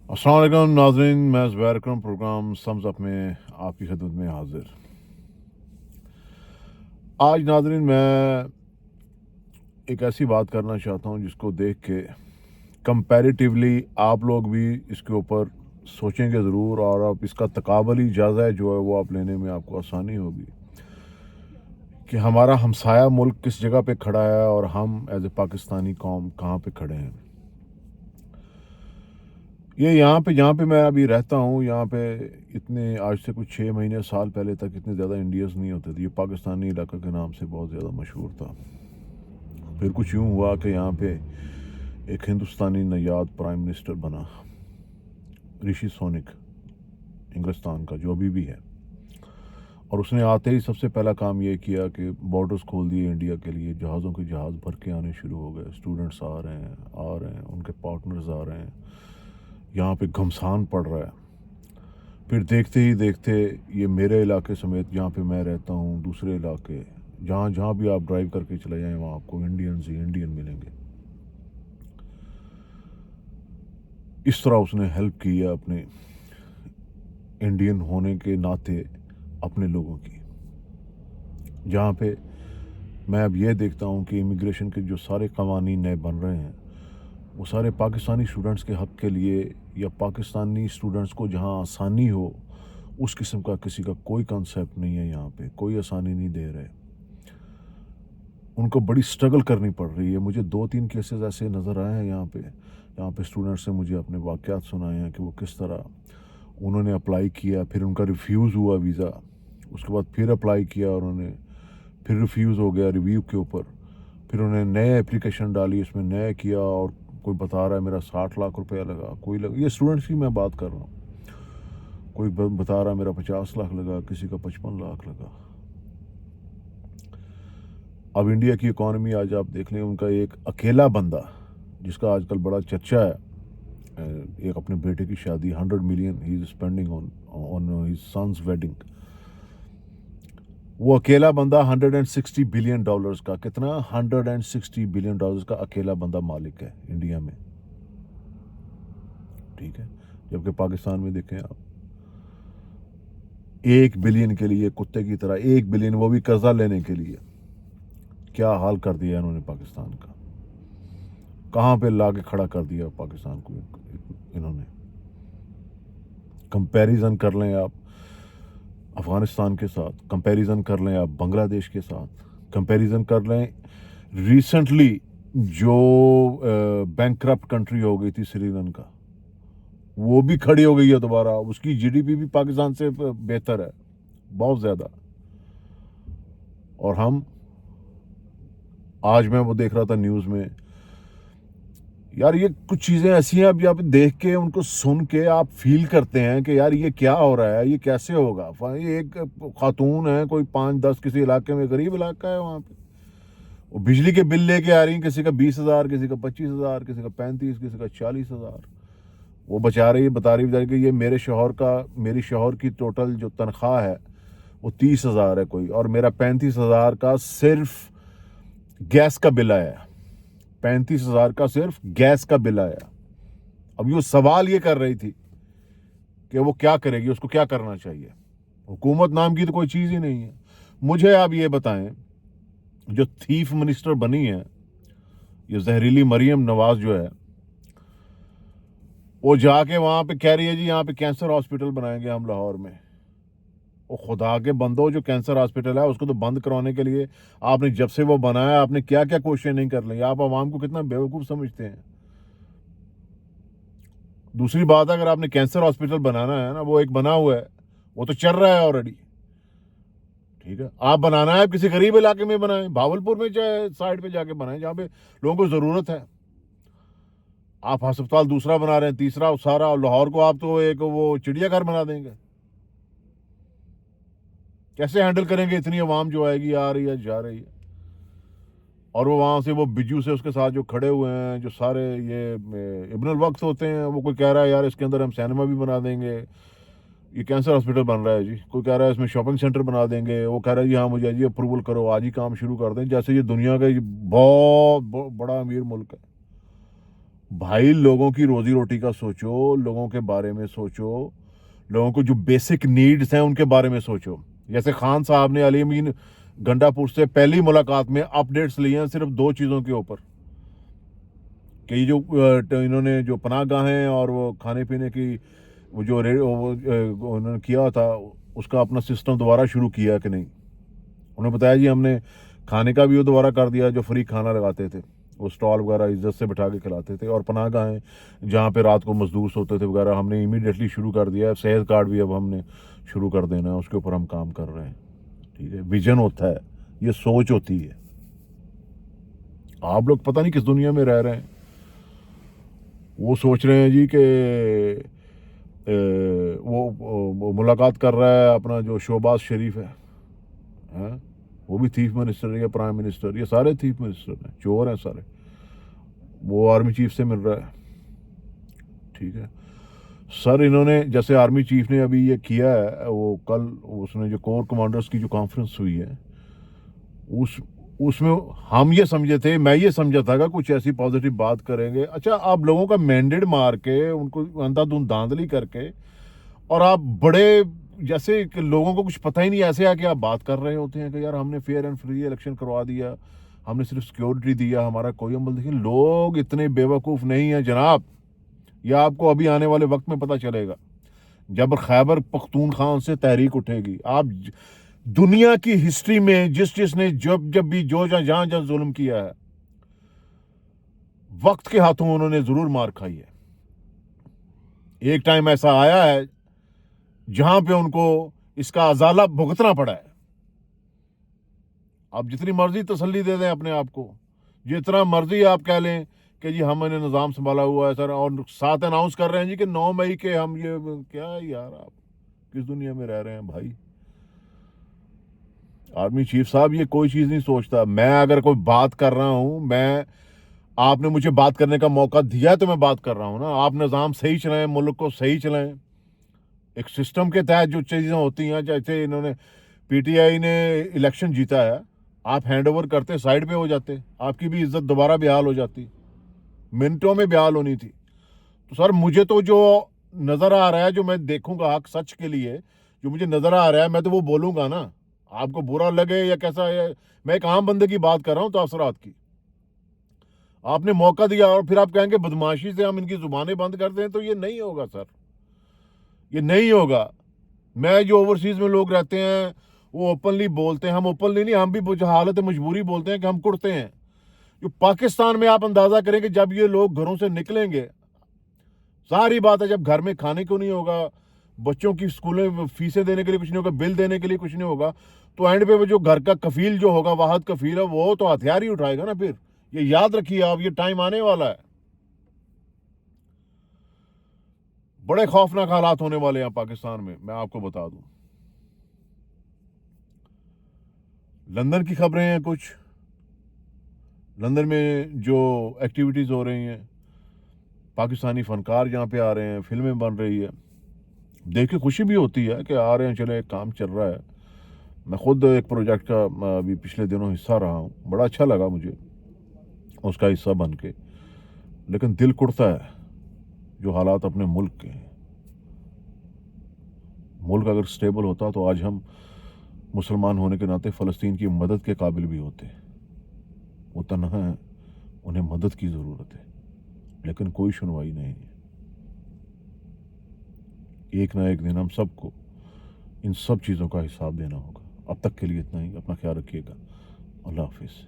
अस्सलाम वालेकुम नाज़रीन, मैं ज़ुबैर अकरम प्रोग्राम सम्स अप में आपकी खिदमत में हाजिर। आज नाज़रीन मैं एक ऐसी बात करना चाहता हूँ जिसको देख के कंपैरेटिवली आप लोग भी इसके ऊपर सोचेंगे ज़रूर और आप इसका तकाबली जायज़ा जो है वो आप लेने में आपको आसानी होगी कि हमारा हमसाया मुल्क किस जगह पे खड़ा है और हम एज ए पाकिस्तानी कौम कहाँ पे खड़े हैं। ये जहाँ पे मैं अभी रहता हूँ, यहाँ पे इतने आज से कुछ 6 महीने साल पहले तक इतने ज़्यादा इंडियंस नहीं होते थे। ये पाकिस्तानी इलाका के नाम से बहुत ज़्यादा मशहूर था। फिर कुछ यूँ हुआ कि यहाँ पे एक हिंदुस्तानी नयाद प्राइम मिनिस्टर बना, ऋषि सोनक, इंग्लिस्तान का, जो अभी भी है। और उसने आते ही सबसे पहला काम ये किया कि बॉर्डर्स खोल दिए इंडिया के लिए। जहाज़ों के जहाज़ भर के आने शुरू हो गए। स्टूडेंट्स आ रहे हैं, उनके पार्टनर्स आ रहे हैं। यहाँ पे घमसान पड़ रहा है। फिर देखते ही देखते ये मेरे इलाके समेत जहाँ पे मैं रहता हूँ, दूसरे इलाके, जहाँ जहाँ भी आप ड्राइव करके चले जाएं वहाँ आपको इंडियंस ही इंडियन मिलेंगे। इस तरह उसने हेल्प की है अपने इंडियन होने के नाते अपने लोगों की। जहाँ पे मैं अब ये देखता हूँ कि इमिग्रेशन के जो सारे कवानीन नए बन रहे हैं वो सारे पाकिस्तानी स्टूडेंट्स के हक़ के लिए, या पाकिस्तानी स्टूडेंट्स को जहाँ आसानी हो उस किस्म का किसी का कोई कंसेप्ट नहीं है। यहाँ पे कोई आसानी नहीं दे रहे, उनको बड़ी स्ट्रगल करनी पड़ रही है। मुझे 2-3 केसेस ऐसे नज़र आए हैं यहाँ पे, जहाँ पे स्टूडेंट्स ने मुझे अपने वाक़यात सुनाए हैं कि वो किस तरह उन्होंने अप्लाई किया, फिर उनका रिफ्यूज़ हुआ वीज़ा, उसके बाद फिर अप्लाई किया और उन्हें फिर रिफ्यूज़ हो गया रिव्यू के ऊपर, फिर उन्हें नए एप्लीकेशन डाली, इसमें नए किया और कोई बता रहा है मेरा 60 लाख रुपया लगा, कोई लगा, ये स्टूडेंट्स की मैं बात कर रहा हूँ, कोई बता रहा है मेरा 50 लाख लगा, किसी का 55 लाख लगा। अब इंडिया की इकॉनमी आज आप देख लें, उनका एक अकेला बंदा जिसका आजकल बड़ा चर्चा है, एक अपने बेटे की शादी 100 million he is spending on his son's wedding. वो अकेला बंदा $160 बिलियन का, कितना, $160 बिलियन का अकेला बंदा मालिक है इंडिया में। ठीक है, जबकि पाकिस्तान में देखें आप, 1 बिलियन के लिए कुत्ते की तरह, 1 बिलियन वो भी कर्जा लेने के लिए, क्या हाल कर दिया इन्होंने पाकिस्तान का, कहाँ पे ला के खड़ा कर दिया पाकिस्तान को इन्होंने। कंपैरिजन कर लें आप अफ़गानिस्तान के साथ, कंपैरिजन कर लें आप बांग्लादेश के साथ, कंपैरिजन कर लें रिसेंटली जो बैंकक्रप्ट कंट्री हो गई थी श्रीलंका, वो भी खड़ी हो गई है दोबारा। उसकी जीडीपी भी पाकिस्तान से बेहतर है, बहुत ज़्यादा। और हम, आज मैं वो देख रहा था न्यूज़ में, यार ये कुछ चीज़ें ऐसी हैं, अभी आप देख के उनको सुन के आप फील करते हैं कि यार ये क्या हो रहा है, ये कैसे होगा। ये एक खातून है, कोई 5-10 किसी इलाके में, गरीब इलाका है, वहाँ पे वो बिजली के बिल लेके आ रही हैं, किसी का 20,000, किसी का 25,000, किसी का 35, किसी का 40,000। वो बचा रही है, बता रही कि ये मेरी शौहर की टोटल जो तनख्वाह है वो 30,000 है कोई, और मेरा 35,000 का सिर्फ गैस का बिल आया, 35,000 का सिर्फ गैस का बिल आया। अब ये सवाल ये कर रही थी कि वो क्या करेगी, उसको क्या करना चाहिए। हुकूमत नाम की तो कोई चीज़ ही नहीं है। मुझे आप ये बताएं, जो थीफ मिनिस्टर बनी है, ये जहरीली मरियम नवाज जो है, वो जाके वहाँ पे कह रही है जी यहाँ पे कैंसर हॉस्पिटल बनाएंगे हम लाहौर में। वो खुदा के बंदो, जो कैंसर हॉस्पिटल है उसको तो बंद कराने के लिए आपने, जब से वो बनाया, आपने क्या क्या कोशिशें नहीं कर ली। आप आवाम को कितना बेवकूफ़ समझते हैं। दूसरी बात, अगर आपने कैंसर हॉस्पिटल बनाना है ना, वो एक बना हुआ है, वो तो चल रहा है ऑलरेडी। ठीक है, आप बनाना है किसी गरीब इलाके में बनाएं, भावलपुर में चाहे साइड पे जाके बनाएं जहाँ पे लोगों को ज़रूरत है। आप अस्पताल दूसरा बना रहे हैं, तीसरा, सारा लाहौर को आप तो एक वो चिड़ियाघर बना देंगे। कैसे हैंडल करेंगे इतनी आवाम जो आएगी, आ रही है, जा रही है। और वो वहाँ से वो बिजू से उसके साथ जो खड़े हुए हैं, जो सारे ये इब्नुल वक्त होते हैं, वो कोई कह रहा है यार इसके अंदर हम सिनेमा भी बना देंगे, ये कैंसर हॉस्पिटल बन रहा है जी। कोई कह रहा है इसमें शॉपिंग सेंटर बना देंगे, वो कह रहा है जी हाँ मुझे जी अप्रूवल करो, आज ही काम शुरू कर दें, जैसे ये दुनिया का बहुत बड़ा अमीर मुल्क है। بھائی لوگوں کی روزی روٹی کا سوچو، لوگوں کے بارے میں سوچو، لوگوں کو جو بیسک نیڈز ہیں ان کے بارے میں سوچو. جیسے خان صاحب نے علی امین گنڈا پور سے پہلی ملاقات میں اپڈیٹس لیے ہیں صرف 2 چیزوں کے اوپر کہ یہ جو انہوں نے جو پناہ گاہیں اور وہ کھانے پینے کی وہ جو انہوں نے کیا تھا اس کا اپنا سسٹم دوبارہ شروع کیا کہ نہیں. انہوں نے بتایا جی ہم نے کھانے کا بھی وہ دوبارہ کر دیا، جو فری کھانا لگاتے تھے وہ سٹال وغیرہ عزت سے بٹھا کے کھلاتے تھے، اور پناہ گاہیں جہاں پہ رات کو مزدور سوتے تھے وغیرہ ہم نے امیڈیٹلی شروع کر دیا ہے. صحت کارڈ بھی اب ہم نے شروع کر دینا ہے، اس کے اوپر ہم کام کر رہے ہیں. ٹھیک ہے، ویژن ہوتا ہے، یہ سوچ ہوتی ہے. آپ لوگ پتہ نہیں کس دنیا میں رہ رہے ہیں. وہ سوچ رہے ہیں جی کہ وہ ملاقات کر رہا ہے اپنا جو شہباز شریف ہے، ہاں وہ بھی تھیف منسٹر ہے یا پرائم منسٹر، یہ سارے تھیف منسٹر ہیں، چور ہیں سارے. وہ آرمی چیف سے مل رہا ہے. ٹھیک ہے سر، انہوں نے جیسے آرمی چیف نے ابھی یہ کیا ہے، وہ کل اس نے جو کور کمانڈرز کی جو کانفرنس ہوئی ہے اس میں ہم یہ سمجھے تھے، میں یہ سمجھا تھا کہ کچھ ایسی پازیٹیو بات کریں گے. اچھا آپ لوگوں کا مینڈیٹ مار کے ان کو اندھا دھند دھاندلی کر کے، اور آپ بڑے جیسے کہ لوگوں کو کچھ پتہ ہی نہیں، ایسے آ کے آپ بات کر رہے ہوتے ہیں کہ یار ہم نے فیئر اینڈ فری الیکشن کروا دیا، ہم نے صرف سیکیورٹی دیا، ہمارا کوئی عمل. دیکھیں لوگ اتنے بے وقوف نہیں ہیں جناب. یہ آپ کو ابھی آنے والے وقت میں پتہ چلے گا جب خیبر پختونخوا سے تحریک اٹھے گی. آپ دنیا کی ہسٹری میں جس نے جب بھی جو جہاں ظلم کیا ہے، وقت کے ہاتھوں انہوں نے ضرور مار کھائی ہے. ایک ٹائم ایسا آیا ہے جہاں پہ ان کو اس کا ازالہ بھگتنا پڑا ہے. آپ جتنی مرضی تسلی دے دیں اپنے آپ کو، جتنا مرضی آپ کہہ لیں کہ جی ہم نے نظام سنبھالا ہوا ہے سر، اور ساتھ اناؤنس کر رہے ہیں جی کہ 9 مئی کے ہم یہ کیا یار آپ کس دنیا میں رہ رہے ہیں بھائی. آرمی چیف صاحب یہ کوئی چیز نہیں سوچتا. میں اگر کوئی بات کر رہا ہوں، آپ نے مجھے بات کرنے کا موقع دیا ہے تو میں بات کر رہا ہوں نا. آپ نظام صحیح چلائیں، ملک کو صحیح چلائیں، ایک سسٹم کے تحت جو چیزیں ہوتی ہیں. جیسے انہوں نے پی ٹی آئی نے الیکشن جیتا ہے، آپ ہینڈ اوور کرتے سائڈ پہ ہو جاتے، آپ کی بھی عزت دوبارہ بحال ہو جاتی، منٹوں میں بحال ہونی تھی. تو سر مجھے تو جو نظر آ رہا ہے، جو میں دیکھوں گا حق سچ کے لیے، جو مجھے نظر آ رہا ہے میں تو وہ بولوں گا نا. آپ کو برا لگے یا کیسا ہے، میں ایک عام بندے کی بات کر رہا ہوں تاثرات کی. آپ نے موقع دیا اور پھر آپ کہیں گے بدماشی سے ہم ان کی زبانیں بند کر دیں، تو یہ نہیں ہوگا سر، یہ نہیں ہوگا. میں جو اوورسیز میں لوگ رہتے ہیں وہ اوپنلی بولتے ہیں، ہم اوپنلی نہیں، ہم بھی حالت مجبوری بولتے ہیں کہ ہم کڑتے ہیں. جو پاکستان میں آپ اندازہ کریں کہ جب یہ لوگ گھروں سے نکلیں گے، ساری بات ہے جب گھر میں کھانے کو نہیں ہوگا، بچوں کی اسکولیں فیسیں دینے کے لیے کچھ نہیں ہوگا، بل دینے کے لیے کچھ نہیں ہوگا، تو اینڈ پہ جو گھر کا کفیل جو ہوگا، واحد کفیل ہے، وہ تو ہتھیار ہی اٹھائے گا نا. پھر یہ یاد رکھیے آپ، یہ ٹائم آنے والا ہے. بڑے خوفناک حالات ہونے والے ہیں پاکستان میں آپ کو بتا دوں. لندن کی خبریں ہیں کچھ، لندن میں جو ایکٹیویٹیز ہو رہی ہیں، پاکستانی فنکار یہاں پہ آ رہے ہیں، فلمیں بن رہی ہے، دیکھ کے خوشی بھی ہوتی ہے کہ آ رہے ہیں، چلے کام چل رہا ہے. میں خود ایک پروجیکٹ کا ابھی پچھلے دنوں حصہ رہا ہوں، بڑا اچھا لگا مجھے اس کا حصہ بن کے. لیکن دل کڑتا ہے جو حالات اپنے ملک کے ہیں. ملک اگر سٹیبل ہوتا تو آج ہم مسلمان ہونے کے ناطے فلسطین کی مدد کے قابل بھی ہوتے. وہ تنہا ہیں، انہیں مدد کی ضرورت ہے، لیکن کوئی سنوائی نہیں. ایک نہ ایک دن ہم سب کو ان سب چیزوں کا حساب دینا ہوگا. اب تک کے لیے اتنا ہی. اپنا خیال رکھیے گا. اللہ حافظ.